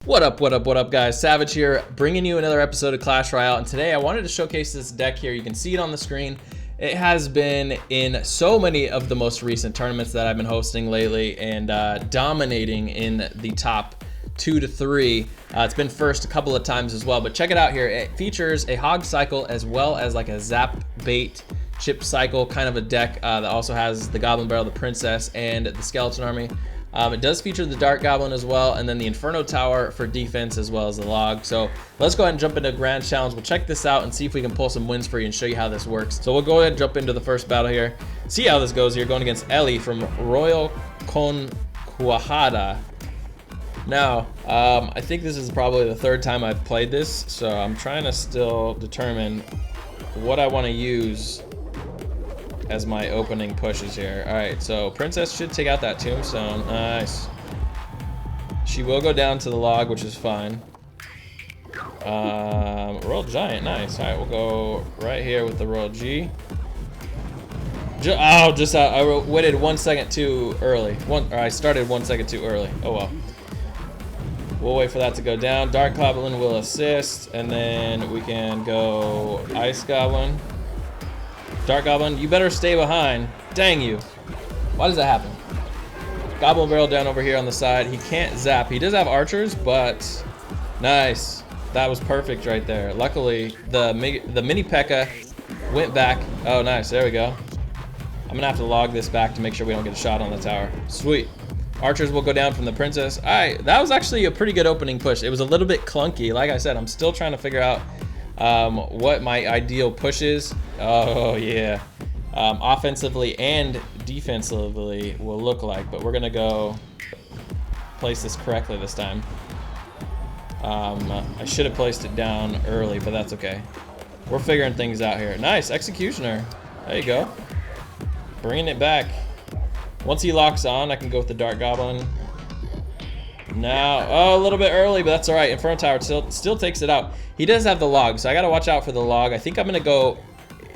What up, guys? Savage here, bringing you another episode of Clash Royale, and today I wanted to showcase this deck here. You can see it on the screen. It has been in so many of the most recent tournaments that I've been hosting lately and dominating in the top 2 to 3. It's been first a couple of times as well, but check it out here. It features a hog cycle as well as like a zap bait chip cycle kind of a deck that also has the goblin barrel, the princess, and the skeleton army. It does feature the Dark Goblin as well, and then the Inferno Tower for defense as well as the log. So let's go ahead and jump into Grand Challenge. We'll check this out and see if we can pull some wins for you and show you how this works. So we'll go ahead and jump into the first battle here. See how this goes here, going against Ellie from Royale con Cuajada. Now, I think this is probably the third time I've played this, so I'm trying to still determine what I want to use as my opening pushes here. All right, so Princess should take out that tombstone. Nice. She will go down to the log, which is fine. Royal Giant, nice. All right, we'll go right here with the Royal G. I waited 1 second too early. I started 1 second too early. Oh well. We'll wait for that to go down. Dark Goblin will assist, and then we can go Ice Goblin. Dark Goblin, you better stay behind. Dang you. Why does that happen? Goblin barrel down over here on the side. He can't zap. He does have archers, but nice. That was perfect right there. Luckily, the mini P.E.K.K.A. went back. Oh, nice. There we go. I'm going to have to log this back to make sure we don't get a shot on the tower. Sweet. Archers will go down from the princess. All right, that was actually a pretty good opening push. It was a little bit clunky. Like I said, I'm still trying to figure out what my ideal push is. Oh yeah, offensively and defensively will look like, but we're gonna go place this correctly this time. I should have placed it down early, but that's okay. We're figuring things out here. Nice executioner. There you go. Bringing it back. Once he locks on, I can go with the Dark Goblin. Now, oh, a little bit early, but that's all right. Inferno Tower still takes it out. He does have the log, so I gotta watch out for the log. I think I'm gonna go,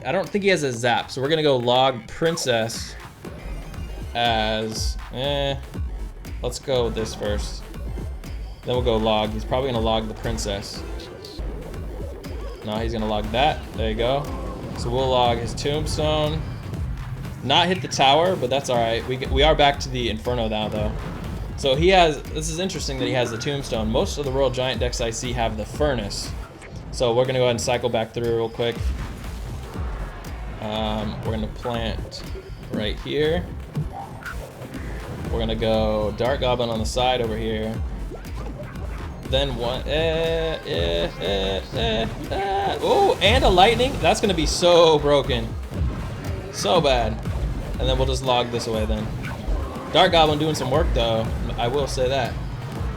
I don't think he has a zap, so we're gonna go log princess as, let's go with this first. Then we'll go log. He's probably gonna log the princess. No, he's gonna log that. There you go. So we'll log his tombstone. Not hit the tower, but that's all right. We are back to the Inferno now, though. So he has, this is interesting that he has the tombstone. Most of the Royal Giant decks I see have the furnace. So we're gonna go ahead and cycle back through real quick. We're gonna plant right here. We're gonna go Dark Goblin on the side over here. Then one, oh, and a lightning. That's gonna be so broken. So bad. And then we'll just log this away then. Dark Goblin doing some work though, I will say that.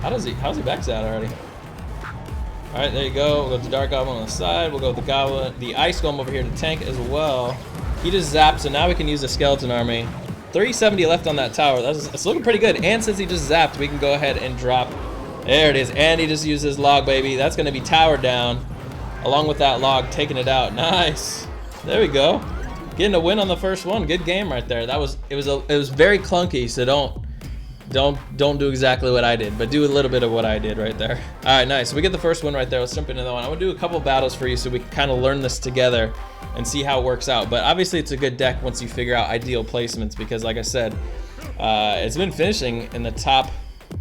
How's he back out already? All right, there you go. We'll go to Dark Goblin on the side. We'll go with the Goblin, the Ice Golem over here to tank as well. He just zapped, so now we can use the Skeleton Army. 370 left on that tower. That's looking pretty good. And since he just zapped, we can go ahead and drop. There it is. And he just used his log, baby. That's gonna be towered down, along with that log taking it out. Nice. There we go. Getting a win on the first one. Good game right there. It was very clunky, so don't do exactly what I did, but do a little bit of what I did right there. All right, nice. So we get the first one right there. Let's jump into that one. I'm gonna do a couple battles for you so we can kind of learn this together and see how it works out. But obviously it's a good deck once you figure out ideal placements, because like I said, it's been finishing in the top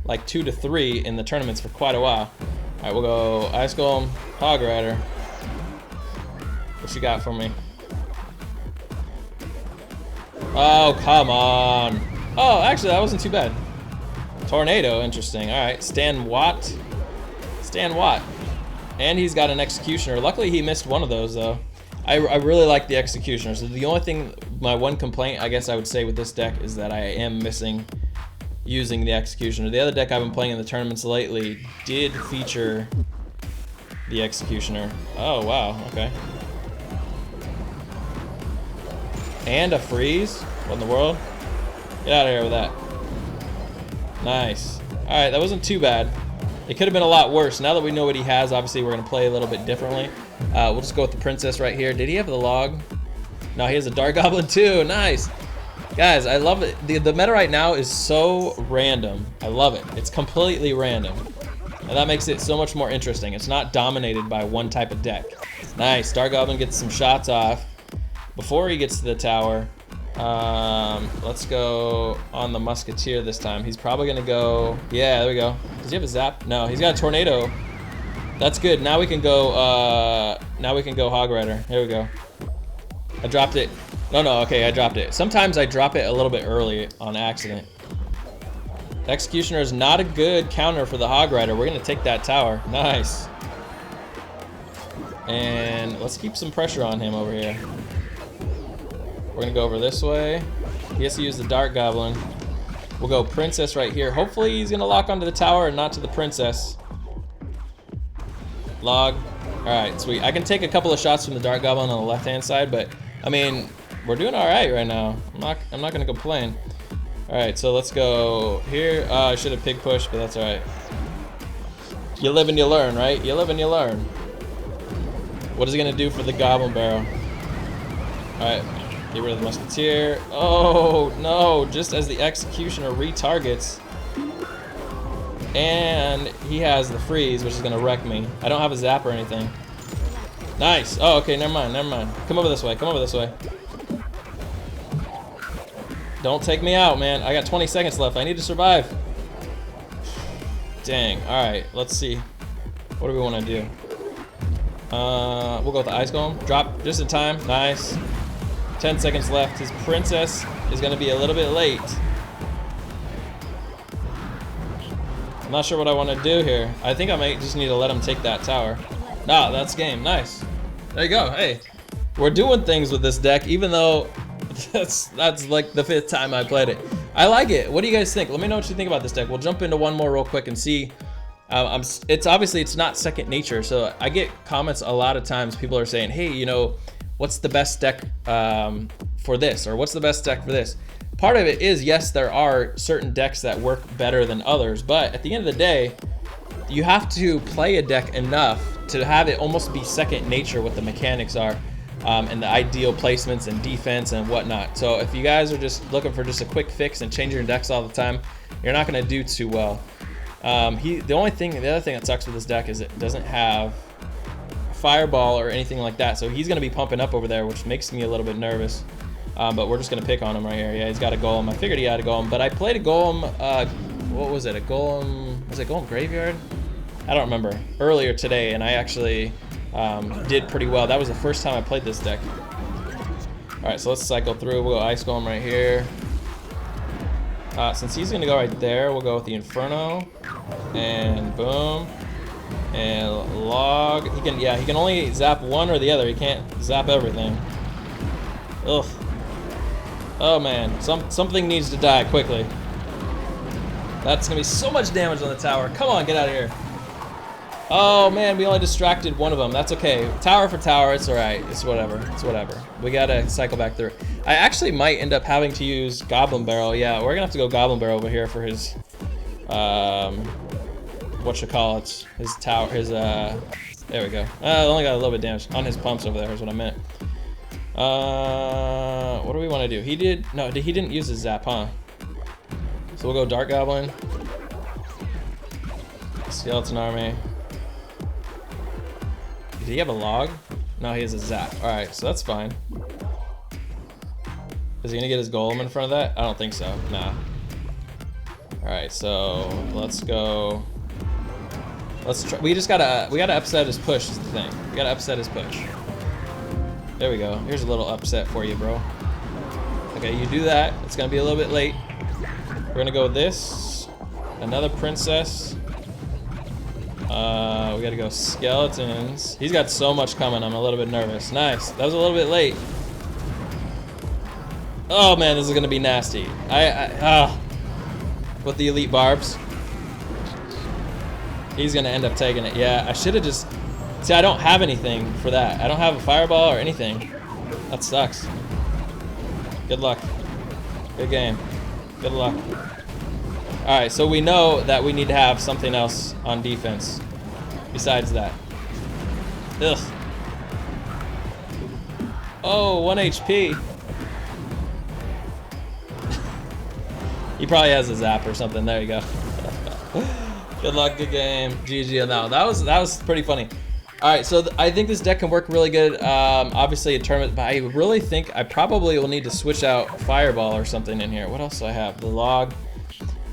like 2 to 3 in the tournaments for quite a while. All right, we'll go Ice Golem, Hog Rider. What you got for me? Oh, come on. Oh, actually, that wasn't too bad. Tornado, interesting. All right, Stan Watt. And he's got an Executioner. Luckily, he missed one of those, though. I really like the Executioner. So the only thing, my one complaint, I guess I would say with this deck is that I am missing using the Executioner. The other deck I've been playing in the tournaments lately did feature the Executioner. Oh, wow, okay. And a freeze? What in the world? Get out of here with that. Nice. All right, that wasn't too bad. It could have been a lot worse. Now that we know what he has, obviously we're gonna play a little bit differently. We'll just go with the princess right here. Did he have the log? No, he has a Dark Goblin too. Nice. Guys, I love it. The meta right now is so random. I love it. It's completely random. And that makes it so much more interesting. It's not dominated by one type of deck. Nice, Dark Goblin gets some shots off before he gets to the tower. Let's go on the Musketeer this time. He's probably gonna go, yeah, there we go. Does he have a zap? No, he's got a tornado. That's good. Now we can go Hog Rider. Here we go. I dropped it. No, okay, I dropped it. Sometimes I drop it a little bit early on accident. Executioner is not a good counter for the Hog Rider. We're gonna take that tower. Nice. And let's keep some pressure on him over here. We're gonna go over this way. He has to use the Dark Goblin. We'll go Princess right here. Hopefully he's gonna lock onto the tower and not to the Princess. Log. Alright, sweet. I can take a couple of shots from the Dark Goblin on the left-hand side, but I mean, we're doing alright right now. I'm not gonna complain. Alright, so let's go here. I should have pig pushed, but that's alright. You live and you learn, right? You live and you learn. What is he gonna do for the Goblin Barrel? Alright, get rid of the Musketeer. Oh no, just as the Executioner retargets. And he has the freeze, which is gonna wreck me. I don't have a zap or anything. Nice. Oh, okay, never mind. Come over this way, come over this way. Don't take me out, man. I got 20 seconds left. I need to survive. Dang. Alright, let's see. What do we want to do? We'll go with the Ice Golem. Drop just in time. Nice. 10 seconds left. His Princess is gonna be a little bit late. I'm not sure what I want to do here. I think I might just need to let him take that tower. Ah, that's game. Nice. There you go. Hey, we're doing things with this deck, even though that's like the 5th time I played it. I like it. What do you guys think? Let me know what you think about this deck. We'll jump into one more real quick and see. It's obviously it's not second nature, so I get comments a lot of times. People are saying, hey, you know, what's the best deck for this, or what's the best deck for this? Part of it is, yes, there are certain decks that work better than others, but at the end of the day, you have to play a deck enough to have it almost be second nature what the mechanics are, and the ideal placements and defense and whatnot. So if you guys are just looking for just a quick fix and changing your decks all the time, you're not going to do too well. The other thing that sucks with this deck is it doesn't have Fireball or anything like that, so he's going to be pumping up over there, which makes me a little bit nervous. But we're just gonna pick on him right here. Yeah, he's got a golem. I figured he had a golem, but I played a golem. What was it? A golem? Was it Golem Graveyard? I don't remember. Earlier today, and I actually did pretty well. That was the first time I played this deck. All right, so let's cycle through. We'll go Ice Golem right here. Since he's gonna go right there, we'll go with the Inferno, and boom, and log. He can only zap one or the other. He can't zap everything. Ugh. Oh man, something needs to die quickly. That's gonna be so much damage on the tower. Come on, get out of here. Oh man, we only distracted one of them. That's okay. Tower for tower, it's alright. It's whatever. It's whatever. We gotta cycle back through. I actually might end up having to use Goblin Barrel. Yeah, we're gonna have to go Goblin Barrel over here for his whatchamacallit, his tower, his there we go. Only got a little bit of damage on his pumps over there is what I meant. What do we want to do? He didn't use his zap, huh? So we'll go Dark Goblin, Skeleton Army. Did he have a log? No, he has a zap. Alright, so that's fine. Is he gonna get his golem in front of that? I don't think so. Nah. Alright, so let's go. Let's try. We gotta upset his push is the thing. We gotta upset his push. There we go. Here's a little upset for you, bro. Okay, you do that. It's gonna be a little bit late. We're gonna go with this. Another Princess. We gotta go Skeletons. He's got so much coming. I'm a little bit nervous. Nice. That was a little bit late. Oh man, this is gonna be nasty. With the Elite Barbs. He's gonna end up taking it. Yeah, I should have just. See, I don't have anything for that. I don't have a Fireball or anything. That sucks. Good luck. Good game. Good luck. Alright, so we know that we need to have something else on defense besides that. Ugh. Oh, 1 HP. He probably has a zap or something. There you go. Good luck, good game. GG on that one. That was pretty funny. All right, so I think this deck can work really good. Obviously a tournament, but I really think I probably will need to switch out Fireball or something in here. What else do I have? The log.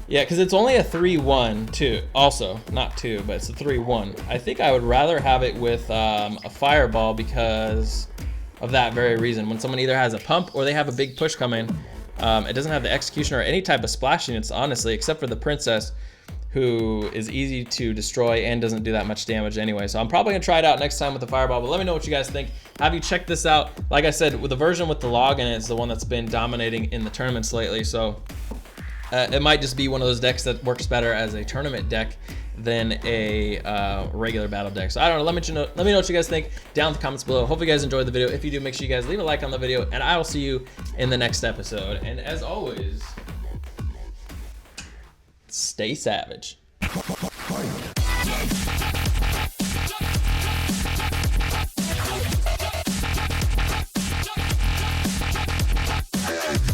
Yeah, because it's only a 3-1 too. Also, not 2, but it's a 3-1. I think I would rather have it with a Fireball because of that very reason. When someone either has a pump or they have a big push coming, it doesn't have the execution or any type of splash units, honestly, except for the Princess, who is easy to destroy and doesn't do that much damage anyway. So I'm probably gonna try it out next time with the Fireball, but let me know what you guys think. Have you checked this out? Like I said, with the version with the log in it is the one that's been dominating in the tournaments lately. So it might just be one of those decks that works better as a tournament deck than a regular battle deck. So I don't know, let me know what you guys think down in the comments below. Hope you guys enjoyed the video. If you do, make sure you guys leave a like on the video, and I will see you in the next episode. And as always, stay savage.